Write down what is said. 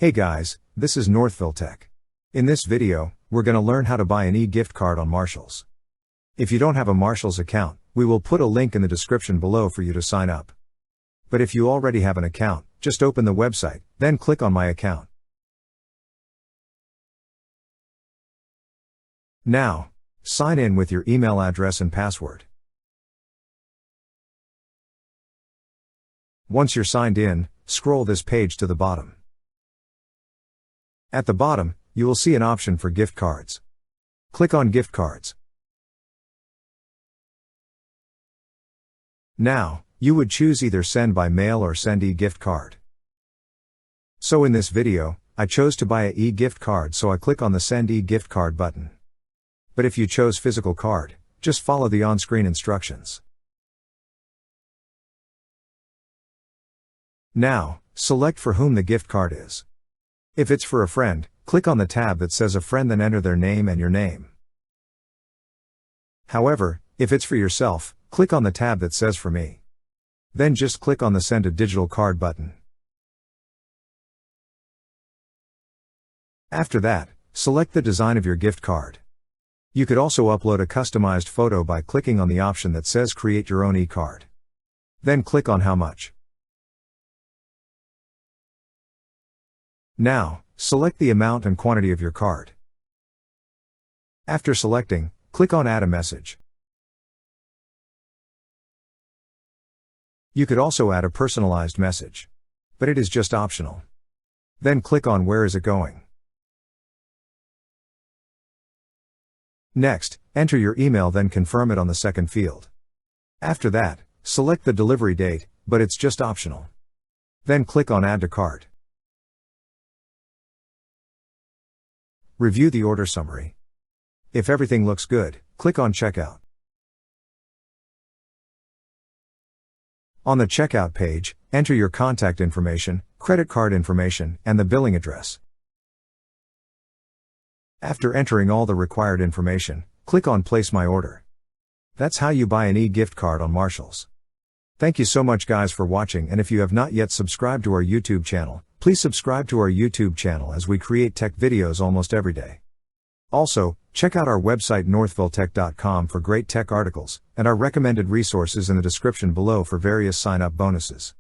Hey guys, this is Northville Tech. In this video, we're going to learn how to buy an e-gift card on Marshalls. If you don't have a Marshalls account, we will put a link in the description below for you to sign up. But if you already have an account, just open the website, then click on My Account. Now, sign in with your email address and password. Once you're signed in, scroll this page to the bottom. At the bottom, you will see an option for gift cards. Click on Gift Cards. Now, you would choose either send by mail or send e-gift card. So in this video, I chose to buy a e-gift card, so I click on the Send e-gift card button. But if you chose physical card, just follow the on-screen instructions. Now, select for whom the gift card is. If it's for a friend, click on the tab that says A Friend, then enter their name and your name. However, if it's for yourself, click on the tab that says For Me. Then just click on the Send a Digital Card button. After that, select the design of your gift card. You could also upload a customized photo by clicking on the option that says Create Your Own e-card. Then click on How much. Now, select the amount and quantity of your card. After selecting, click on Add a Message. You could also add a personalized message. But it is just optional. Then click on Where is it going? Next, enter your email, then confirm it on the second field. After that, select the delivery date, but it's just optional. Then click on Add to Cart. Review the order summary. If everything looks good, click on Checkout. On the checkout page, enter your contact information, credit card information, and the billing address. After entering all the required information, click on Place My Order. That's how you buy an e-gift card on Marshalls. Thank you so much guys for watching, and if you have not yet subscribed to our YouTube channel, please subscribe to our YouTube channel as we create tech videos almost every day. Also, check out our website northvilletech.com for great tech articles, and our recommended resources in the description below for various sign-up bonuses.